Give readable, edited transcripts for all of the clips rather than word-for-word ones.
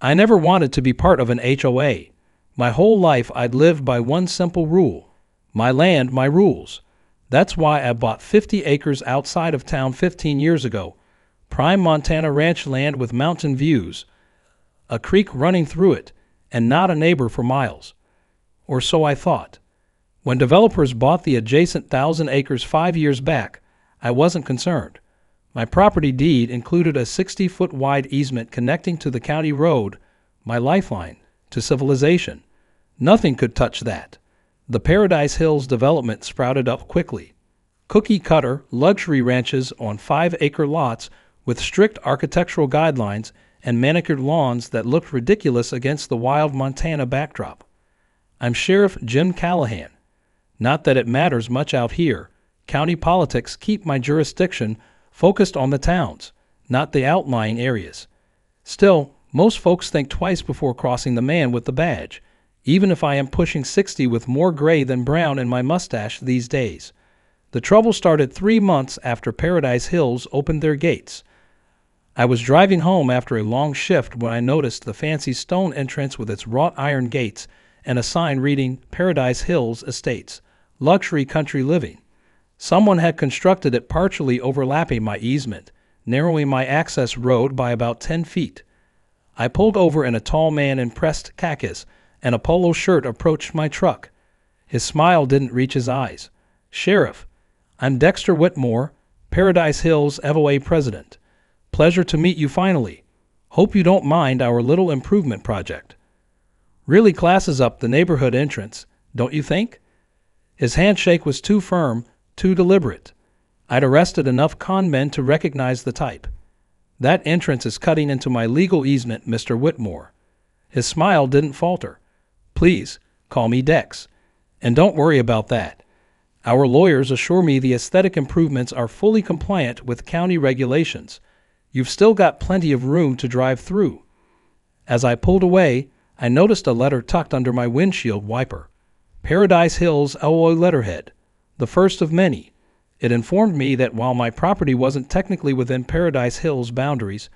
I never wanted to be part of an HOA. My whole life I'd lived by one simple rule: my land, my rules. That's why I bought 50 acres outside of town 15 years ago. Prime Montana ranch land with mountain views, a creek running through it, and not a neighbor for miles. Or so I thought. When developers bought the adjacent 1,000 acres 5 years back, I wasn't concerned. My property deed included a 60-foot wide easement connecting to the county road, my lifeline to civilization. Nothing could touch that. The Paradise Hills development sprouted up quickly. Cookie-cutter luxury ranches on 5-acre lots with strict architectural guidelines and manicured lawns that looked ridiculous against the wild Montana backdrop. I'm Sheriff Jim Callahan. Not that it matters much out here. County politics keep my jurisdiction focused on the towns, not the outlying areas. Still, most folks think twice before crossing the man with the badge, even if I am pushing 60 with more gray than brown in my mustache these days. The trouble started 3 months after Paradise Hills opened their gates. I was driving home after a long shift when I noticed the fancy stone entrance with its wrought iron gates and a sign reading Paradise Hills Estates, Luxury Country Living. Someone had constructed it partially overlapping my easement, narrowing my access road by about 10 feet. I pulled over and a tall man in pressed khakis and a polo shirt approached my truck. His smile didn't reach his eyes. "Sheriff, I'm Dexter Whitmore, Paradise Hills HOA president. Pleasure to meet you finally. Hope you don't mind our little improvement project. Really classes up the neighborhood entrance, don't you think?" His handshake was too firm, too deliberate. I'd arrested enough con men to recognize the type. "That entrance is cutting into my legal easement, Mr. Whitmore." His smile didn't falter. "Please, call me Dex. And don't worry about that. Our lawyers assure me the aesthetic improvements are fully compliant with county regulations. You've still got plenty of room to drive through." As I pulled away, I noticed a letter tucked under my windshield wiper. Paradise Hills HOA letterhead. The first of many. It informed me that while my property wasn't technically within Paradise Hills boundaries,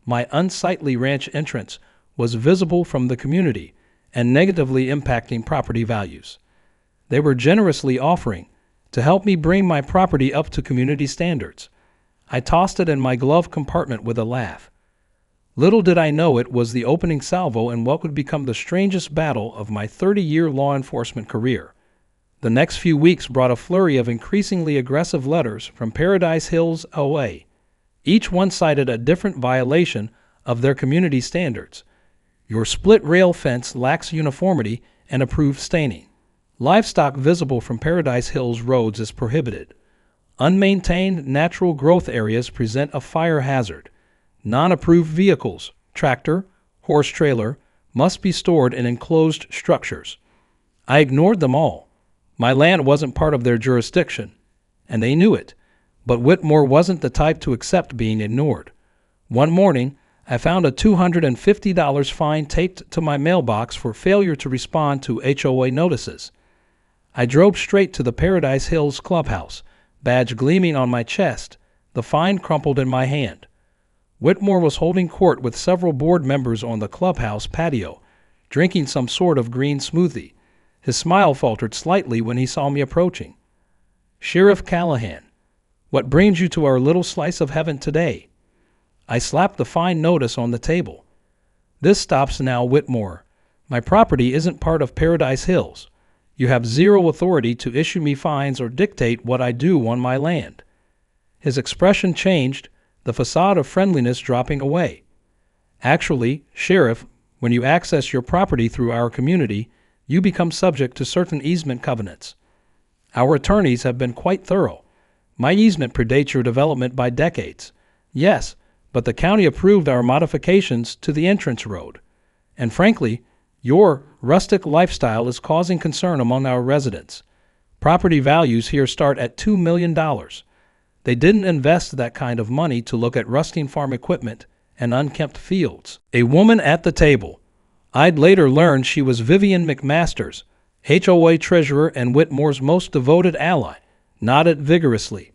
my unsightly ranch entrance was visible from the community and negatively impacting property values. They were generously offering to help me bring my property up to community standards. I tossed it in my glove compartment with a laugh. Little did I know it was the opening salvo in what would become the strangest battle of my 30-year law enforcement career. The next few weeks brought a flurry of increasingly aggressive letters from Paradise Hills HOA. Each one cited a different violation of their community standards. Your split rail fence lacks uniformity and approved staining. Livestock visible from Paradise Hills roads is prohibited. Unmaintained natural growth areas present a fire hazard. Non-approved vehicles, tractor, horse trailer, must be stored in enclosed structures. I ignored them all. My land wasn't part of their jurisdiction, and they knew it, but Whitmore wasn't the type to accept being ignored. One morning, I found a $250 fine taped to my mailbox for failure to respond to HOA notices. I drove straight to the Paradise Hills clubhouse, badge gleaming on my chest, the fine crumpled in my hand. Whitmore was holding court with several board members on the clubhouse patio, drinking some sort of green smoothie. His smile faltered slightly when he saw me approaching. "Sheriff Callahan, what brings you to our little slice of heaven today?" I slapped the fine notice on the table. "This stops now, Whitmore. My property isn't part of Paradise Hills. You have zero authority to issue me fines or dictate what I do on my land." His expression changed, the facade of friendliness dropping away. "Actually, Sheriff, when you access your property through our community, you become subject to certain easement covenants. Our attorneys have been quite thorough. My easement predates your development by decades. Yes, but the county approved our modifications to the entrance road. And frankly, your rustic lifestyle is causing concern among our residents. Property values here start at $2 million. They didn't invest that kind of money to look at rusting farm equipment and unkempt fields." A woman at the table. I'd later learned she was Vivian McMasters, HOA treasurer and Whitmore's most devoted ally, nodded vigorously.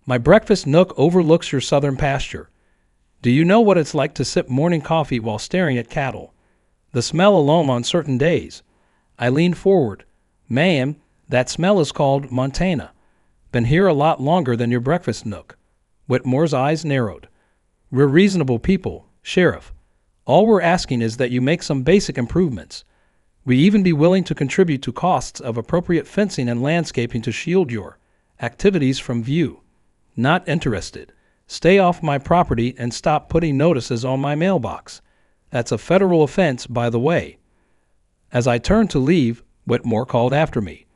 "My breakfast nook overlooks your southern pasture. Do you know what it's like to sip morning coffee while staring at cattle? The smell alone on certain days. I leaned forward. Ma'am, that smell is called Montana. Been here a lot longer than your breakfast nook. Whitmore's eyes narrowed. We're reasonable people, Sheriff. All we're asking is that you make some basic improvements. We even be willing to contribute to costs of appropriate fencing and landscaping to shield your activities from view. Not interested. Stay off my property and stop putting notices on my mailbox. That's a federal offense, by the way. As I turned to leave, Whitmore called after me.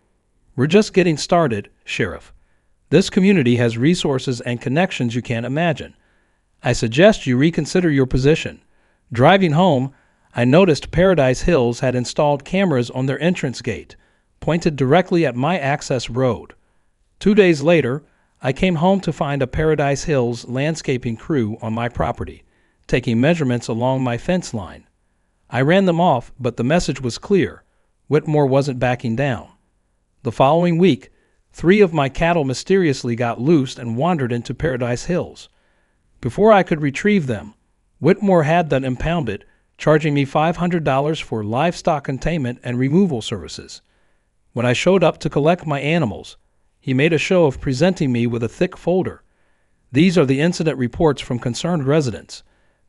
We're just getting started, Sheriff. This community has resources and connections you can't imagine. I suggest you reconsider your position. Driving home, I noticed Paradise Hills had installed cameras on their entrance gate, pointed directly at my access road. 2 days later, I came home to find a Paradise Hills landscaping crew on my property, taking measurements along my fence line. I ran them off, but the message was clear. Whitmore wasn't backing down. The following week, 3 of my cattle mysteriously got loosed and wandered into Paradise Hills. Before I could retrieve them, Whitmore had them impounded, charging me $500 for livestock containment and removal services. When I showed up to collect my animals, he made a show of presenting me with a thick folder. These are the incident reports from concerned residents.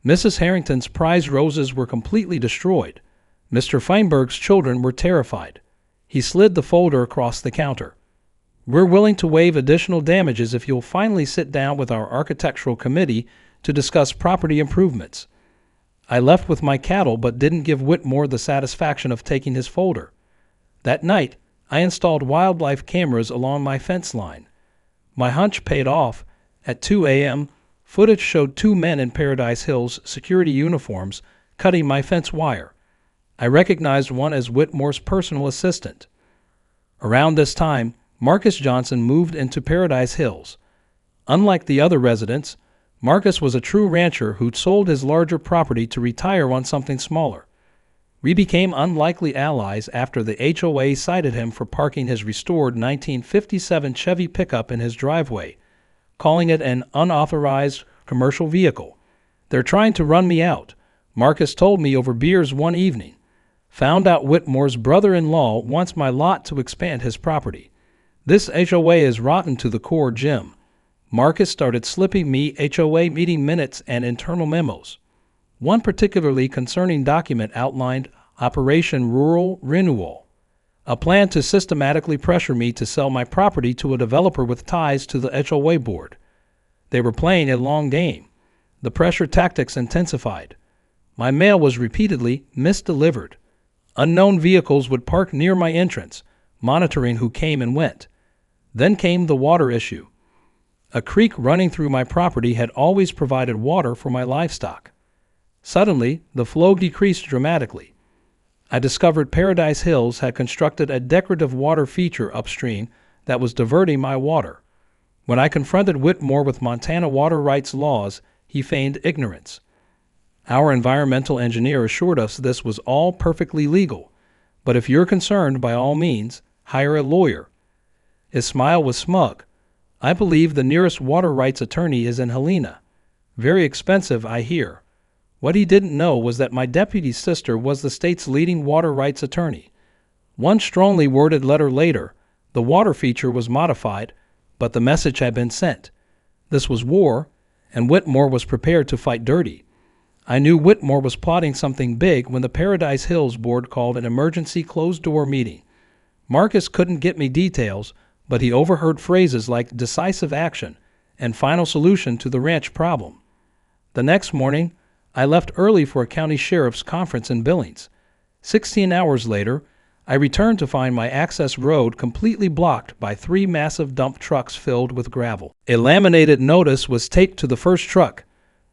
Mrs. Harrington's prize roses were completely destroyed. Mr. Feinberg's children were terrified. He slid the folder across the counter. We're willing to waive additional damages if you'll finally sit down with our architectural committee to discuss property improvements. I left with my cattle but didn't give Whitmore the satisfaction of taking his folder. That night, I installed wildlife cameras along my fence line. My hunch paid off. At 2 a.m., footage showed 2 men in Paradise Hills security uniforms cutting my fence wire. I recognized one as Whitmore's personal assistant. Around this time, Marcus Johnson moved into Paradise Hills. Unlike the other residents, Marcus was a true rancher who'd sold his larger property to retire on something smaller. We became unlikely allies after the HOA cited him for parking his restored 1957 Chevy pickup in his driveway, calling it an unauthorized commercial vehicle. They're trying to run me out, Marcus told me over beers one evening. Found out Whitmore's brother-in-law wants my lot to expand his property. This HOA is rotten to the core, Jim. Marcus started slipping me HOA meeting minutes and internal memos. One particularly concerning document outlined Operation Rural Renewal, a plan to systematically pressure me to sell my property to a developer with ties to the HOA board. They were playing a long game. The pressure tactics intensified. My mail was repeatedly misdelivered. Unknown vehicles would park near my entrance, monitoring who came and went. Then came the water issue. A creek running through my property had always provided water for my livestock. Suddenly, the flow decreased dramatically. I discovered Paradise Hills had constructed a decorative water feature upstream that was diverting my water. When I confronted Whitmore with Montana water rights laws, he feigned ignorance. Our environmental engineer assured us this was all perfectly legal, but if you're concerned, by all means, hire a lawyer. His smile was smug. I believe the nearest water rights attorney is in Helena. Very expensive, I hear. What he didn't know was that my deputy sister was the state's leading water rights attorney. One strongly worded letter later, the water feature was modified, but the message had been sent. This was war, and Whitmore was prepared to fight dirty. I knew Whitmore was plotting something big when the Paradise Hills board called an emergency closed-door meeting. Marcus couldn't get me details, but he overheard phrases like decisive action and final solution to the ranch problem. The next morning, I left early for a county sheriff's conference in Billings. 16 hours later, I returned to find my access road completely blocked by 3 massive dump trucks filled with gravel. A laminated notice was taped to the first truck.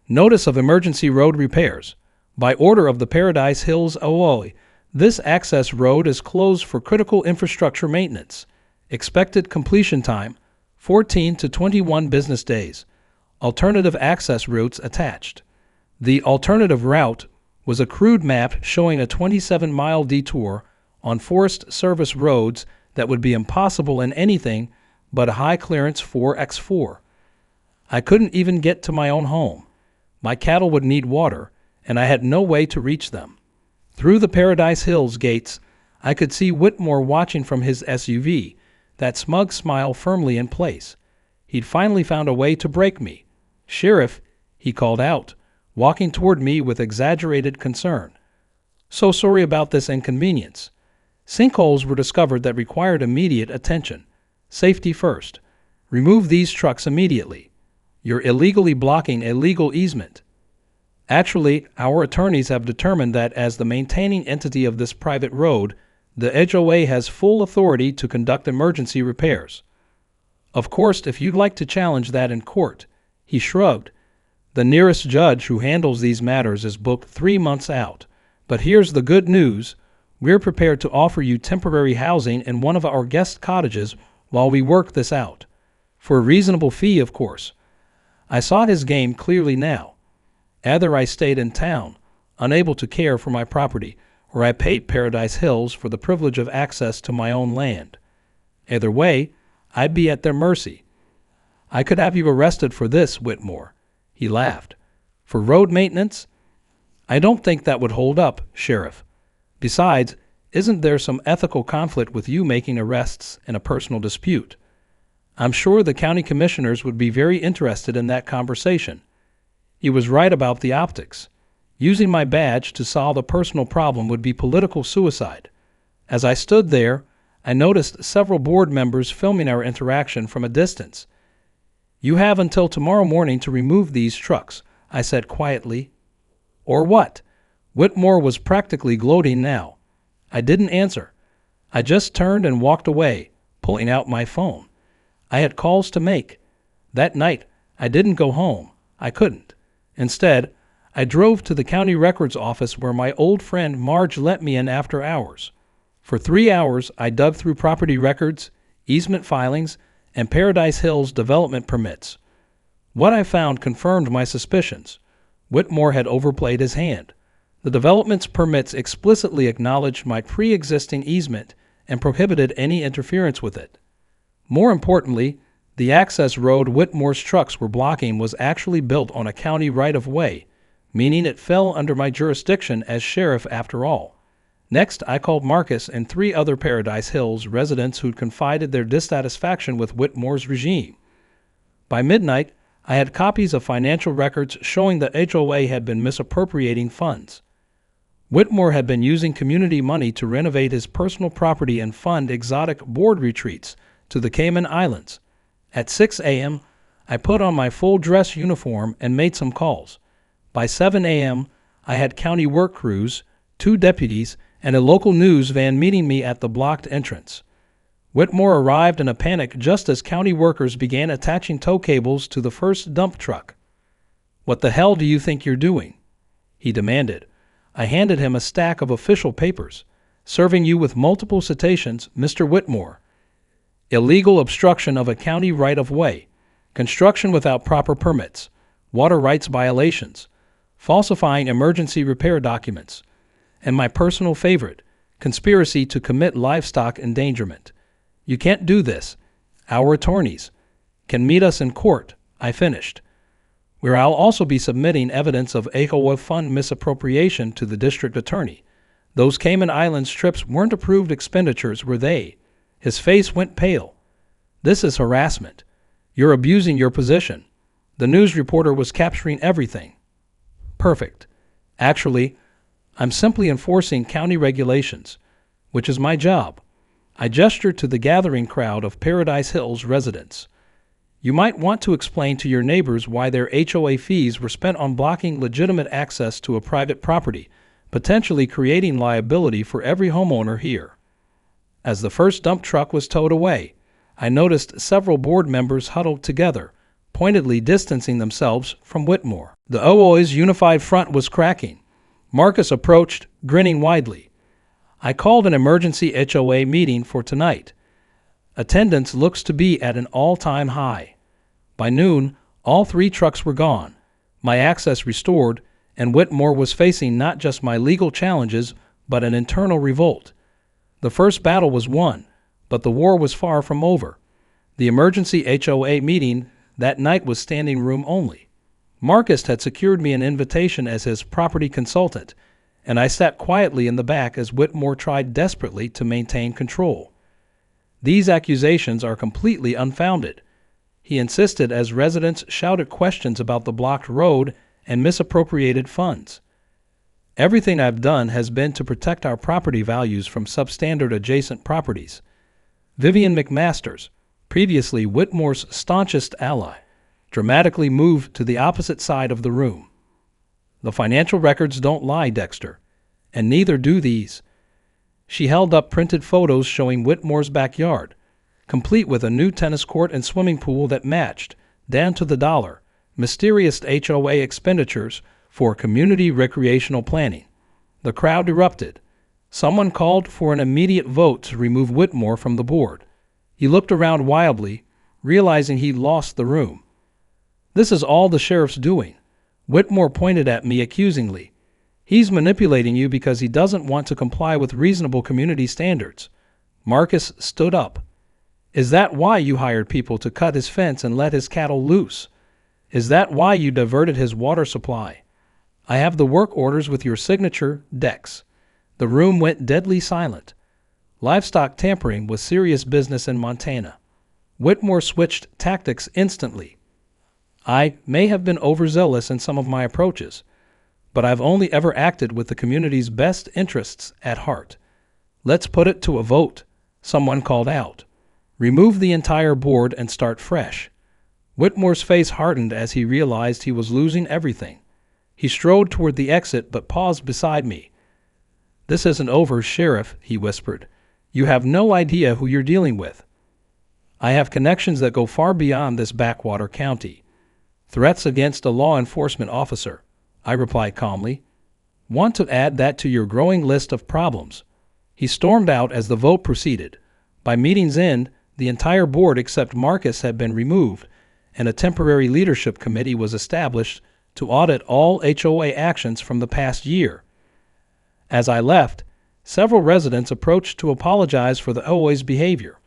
Notice of emergency road repairs. By order of the Paradise Hills HOA, this access road is closed for critical infrastructure maintenance. Expected completion time, 14 to 21 business days. Alternative access routes attached. The alternative route was a crude map showing a 27-mile detour on Forest Service roads that would be impossible in anything but a high-clearance 4x4. I couldn't even get to my own home. My cattle would need water, and I had no way to reach them. Through the Paradise Hills gates, I could see Whitmore watching from his SUV, that smug smile firmly in place. He'd finally found a way to break me. "Sheriff," he called out, walking toward me with exaggerated concern. "So sorry about this inconvenience. Sinkholes were discovered that required immediate attention. Safety first. Remove these trucks immediately. You're illegally blocking a legal easement." Actually, our attorneys have determined that as the maintaining entity of this private road, the HOA has full authority to conduct emergency repairs. Of course, if you'd like to challenge that in court, he shrugged. The nearest judge who handles these matters is booked 3 months out. But here's the good news. We're prepared to offer you temporary housing in one of our guest cottages while we work this out. For a reasonable fee, of course. I saw his game clearly now. Either I stayed in town, unable to care for my property, or I paid Paradise Hills for the privilege of access to my own land. Either way, I'd be at their mercy. "I could have you arrested for this, Whitmore," he laughed. "For road maintenance? I don't think that would hold up, Sheriff. Besides, isn't there some ethical conflict with you making arrests in a personal dispute? I'm sure the county commissioners would be very interested in that conversation." He was right about the optics. Using my badge to solve a personal problem would be political suicide. As I stood there, I noticed several board members filming our interaction from a distance. "You have until tomorrow morning to remove these trucks," I said quietly. "Or what?" Whitmore was practically gloating now. I didn't answer. I just turned and walked away, pulling out my phone. I had calls to make. That night, I didn't go home. I couldn't. Instead, I drove to the county records office where my old friend Marge let me in after hours. For 3 hours, I dug through property records, easement filings, and Paradise Hills development permits. What I found confirmed my suspicions. Whitmore had overplayed his hand. The development's permits explicitly acknowledged my pre-existing easement and prohibited any interference with it. More importantly, the access road Whitmore's trucks were blocking was actually built on a county right-of-way, meaning it fell under my jurisdiction as sheriff after all. Next, I called Marcus and 3 other Paradise Hills residents who'd confided their dissatisfaction with Whitmore's regime. By midnight, I had copies of financial records showing the HOA had been misappropriating funds. Whitmore had been using community money to renovate his personal property and fund exotic board retreats to the Cayman Islands. At 6 a.m., I put on my full dress uniform and made some calls. By 7 a.m., I had county work crews, 2 deputies, and a local news van meeting me at the blocked entrance. Whitmore arrived in a panic just as county workers began attaching tow cables to the first dump truck. "What the hell do you think you're doing?" he demanded. I handed him a stack of official papers. "Serving you with multiple citations, Mr. Whitmore. Illegal obstruction of a county right-of-way, construction without proper permits, water rights violations, falsifying emergency repair documents, and my personal favorite, conspiracy to commit livestock endangerment. You can't do this. Our attorneys can meet us in court," I finished, "where I'll also be submitting evidence of HOA fund misappropriation to the district attorney. Those Cayman Islands trips weren't approved expenditures, were they?" His face went pale. "This is harassment. You're abusing your position. The news reporter was capturing everything." "Perfect. Actually, I'm simply enforcing county regulations, which is my job." I gestured to the gathering crowd of Paradise Hills residents. "You might want to explain to your neighbors why their HOA fees were spent on blocking legitimate access to a private property, potentially creating liability for every homeowner here." As the first dump truck was towed away, I noticed several board members huddled together, pointedly distancing themselves from Whitmore. The HOA's unified front was cracking. Marcus approached, grinning widely. "I called an emergency HOA meeting for tonight. Attendance looks to be at an all-time high. By noon, all 3 trucks were gone, my access restored, and Whitmore was facing not just my legal challenges, but an internal revolt. The first battle was won, but the war was far from over. The emergency HOA meeting that night was standing room only. Marcus had secured me an invitation as his property consultant, and I sat quietly in the back as Whitmore tried desperately to maintain control. These accusations are completely unfounded, he insisted as residents shouted questions about the blocked road and misappropriated funds. Everything I've done has been to protect our property values from substandard adjacent properties. Vivian McMasters, previously Whitmore's staunchest ally, dramatically moved to the opposite side of the room. The financial records don't lie, Dexter, and neither do these. She held up printed photos showing Whitmore's backyard, complete with a new tennis court and swimming pool that matched, down to the dollar, mysterious HOA expenditures for community recreational planning. The crowd erupted. Someone called for an immediate vote to remove Whitmore from the board. He looked around wildly, realizing he'd lost the room. "This is all the sheriff's doing." Whitmore pointed at me accusingly. "He's manipulating you because he doesn't want to comply with reasonable community standards." Marcus stood up. "Is that why you hired people to cut his fence and let his cattle loose? Is that why you diverted his water supply? I have the work orders with your signature, Dex." The room went deadly silent. Livestock tampering was serious business in Montana. Whitmore switched tactics instantly. "I may have been overzealous in some of my approaches, but I've only ever acted with the community's best interests at heart." "Let's put it to a vote," someone called out. "Remove the entire board and start fresh." Whitmore's face hardened as he realized he was losing everything. He strode toward the exit but paused beside me. "This isn't over, Sheriff," he whispered. "You have no idea who you're dealing with." "I have connections that go far beyond this backwater county. Threats against a law enforcement officer," I replied calmly. "Want to add that to your growing list of problems." He stormed out as the vote proceeded. By meeting's end, the entire board except Marcus had been removed, and a temporary leadership committee was established to audit all HOA actions from the past year. As I left, several residents approached to apologize for the HOA's behavior.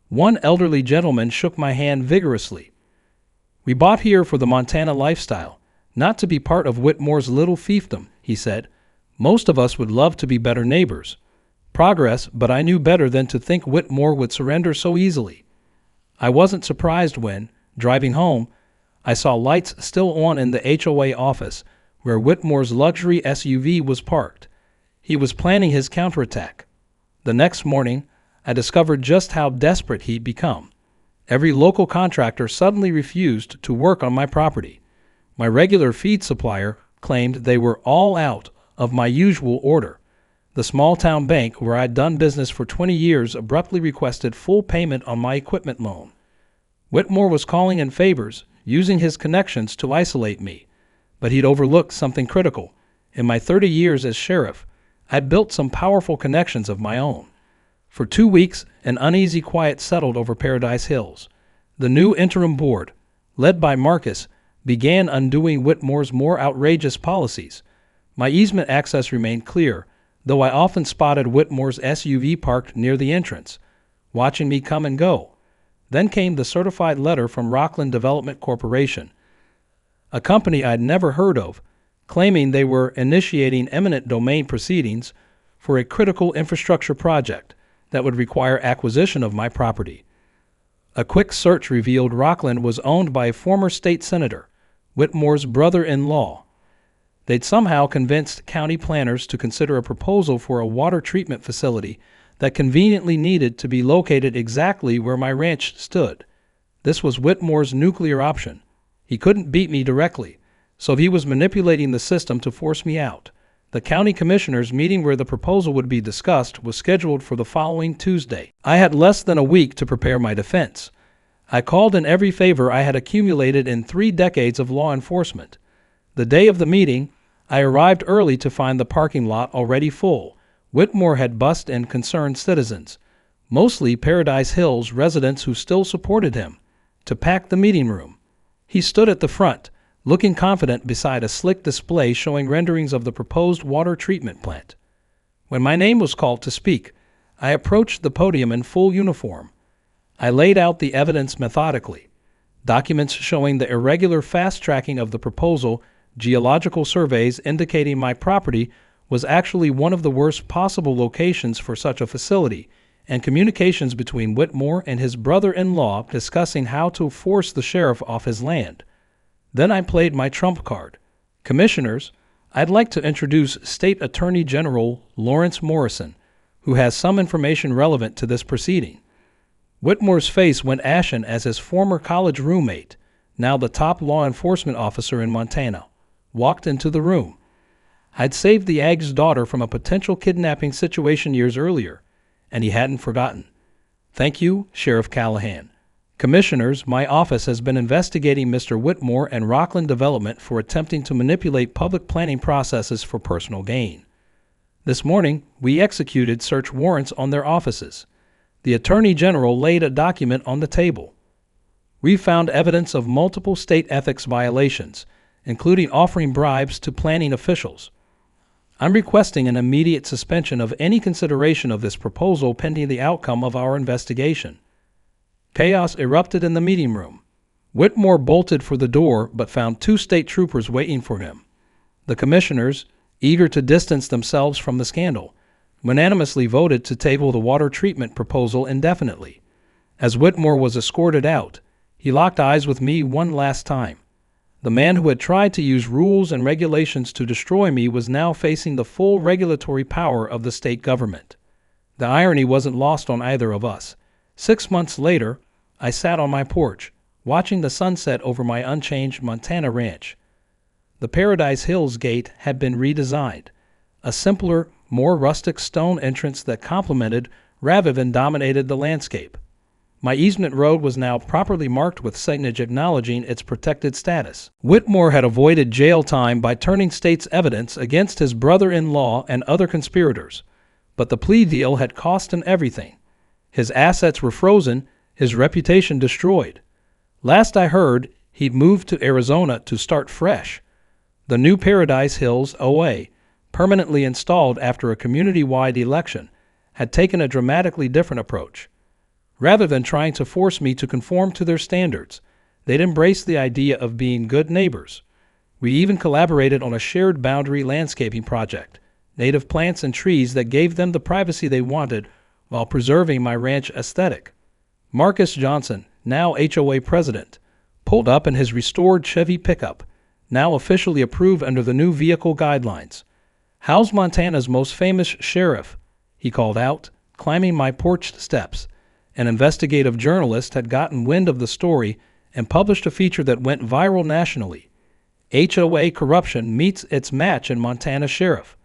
One elderly gentleman shook my hand vigorously. "We bought here for the Montana lifestyle, not to be part of Whitmore's little fiefdom," he said. "Most of us would love to be better neighbors. Progress, but I knew better than to think Whitmore would surrender so easily." I wasn't surprised when, driving home, I saw lights still on in the HOA office where Whitmore's luxury SUV was parked. He was planning his counterattack. The next morning, I discovered just how desperate he'd become. Every local contractor suddenly refused to work on my property. My regular feed supplier claimed they were all out of my usual order. The small-town bank where I'd done business for 20 years abruptly requested full payment on my equipment loan. Whitmore was calling in favors, using his connections to isolate me. But he'd overlooked something critical. In my 30 years as sheriff, I'd built some powerful connections of my own. For 2 weeks, an uneasy quiet settled over Paradise Hills. The new interim board, led by Marcus, began undoing Whitmore's more outrageous policies. My easement access remained clear, though I often spotted Whitmore's SUV parked near the entrance, watching me come and go. Then came the certified letter from Rockland Development Corporation, a company I'd never heard of, claiming they were initiating eminent domain proceedings for a critical infrastructure project that would require acquisition of my property. A quick search revealed Rockland was owned by a former state senator, Whitmore's brother-in-law. They'd somehow convinced county planners to consider a proposal for a water treatment facility that conveniently needed to be located exactly where my ranch stood. This was Whitmore's nuclear option. He couldn't beat me directly, so he was manipulating the system to force me out. The county commissioners' meeting where the proposal would be discussed was scheduled for the following Tuesday. I had less than a week to prepare my defense. I called in every favor I had accumulated in 3 decades of law enforcement. The day of the meeting, I arrived early to find the parking lot already full. Whitmore had bussed in concerned citizens, mostly Paradise Hills residents who still supported him, to pack the meeting room. He stood at the front, looking confident beside a slick display showing renderings of the proposed water treatment plant. When my name was called to speak, I approached the podium in full uniform. I laid out the evidence methodically, documents showing the irregular fast-tracking of the proposal, geological surveys indicating my property was actually one of the worst possible locations for such a facility, and communications between Whitmore and his brother-in-law discussing how to force the sheriff off his land. Then I played my trump card. Commissioners, I'd like to introduce State Attorney General Lawrence Morrison, who has some information relevant to this proceeding. Whitmore's face went ashen as his former college roommate, now the top law enforcement officer in Montana, walked into the room. I'd saved the Ag's daughter from a potential kidnapping situation years earlier, and he hadn't forgotten. Thank you, Sheriff Callahan. Commissioners, my office has been investigating Mr. Whitmore and Rockland Development for attempting to manipulate public planning processes for personal gain. This morning, we executed search warrants on their offices. The Attorney General laid a document on the table. We found evidence of multiple state ethics violations, including offering bribes to planning officials. I'm requesting an immediate suspension of any consideration of this proposal pending the outcome of our investigation. Chaos erupted in the meeting room. Whitmore bolted for the door but found 2 state troopers waiting for him. The commissioners, eager to distance themselves from the scandal, unanimously voted to table the water treatment proposal indefinitely. As Whitmore was escorted out, he locked eyes with me one last time. The man who had tried to use rules and regulations to destroy me was now facing the full regulatory power of the state government. The irony wasn't lost on either of us. 6 months later, I sat on my porch, watching the sunset over my unchanged Montana ranch. The Paradise Hills gate had been redesigned, a simpler, more rustic stone entrance that complemented rather than dominated the landscape. My easement road was now properly marked with signage acknowledging its protected status. Whitmore had avoided jail time by turning state's evidence against his brother-in-law and other conspirators, but the plea deal had cost him everything. His assets were frozen, his reputation destroyed. Last I heard, he'd moved to Arizona to start fresh. The new Paradise Hills HOA, permanently installed after a community-wide election, had taken a dramatically different approach. Rather than trying to force me to conform to their standards, they'd embraced the idea of being good neighbors. We even collaborated on a shared boundary landscaping project, native plants and trees that gave them the privacy they wanted while preserving my ranch aesthetic. Marcus Johnson, now HOA president, pulled up in his restored Chevy pickup, now officially approved under the new vehicle guidelines. "How's Montana's most famous sheriff?" he called out, climbing my porch steps. An investigative journalist had gotten wind of the story and published a feature that went viral nationally. HOA corruption meets its match in Montana sheriff.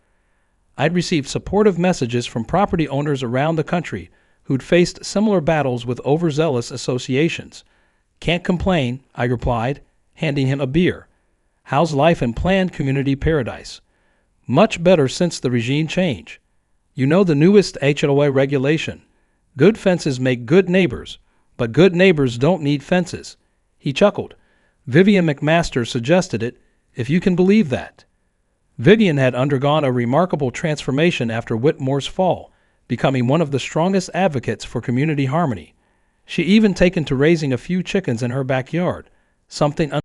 I'd received supportive messages from property owners around the country who'd faced similar battles with overzealous associations. "Can't complain," I replied, handing him a beer. "How's life in planned community paradise?" "Much better since the regime change. You know the newest HOA regulation. Good fences make good neighbors, but good neighbors don't need fences." He chuckled. "Vivian McMaster suggested it, if you can believe that." Vivian had undergone a remarkable transformation after Whitmore's fall, becoming one of the strongest advocates for community harmony. She even taken to raising a few chickens in her backyard, something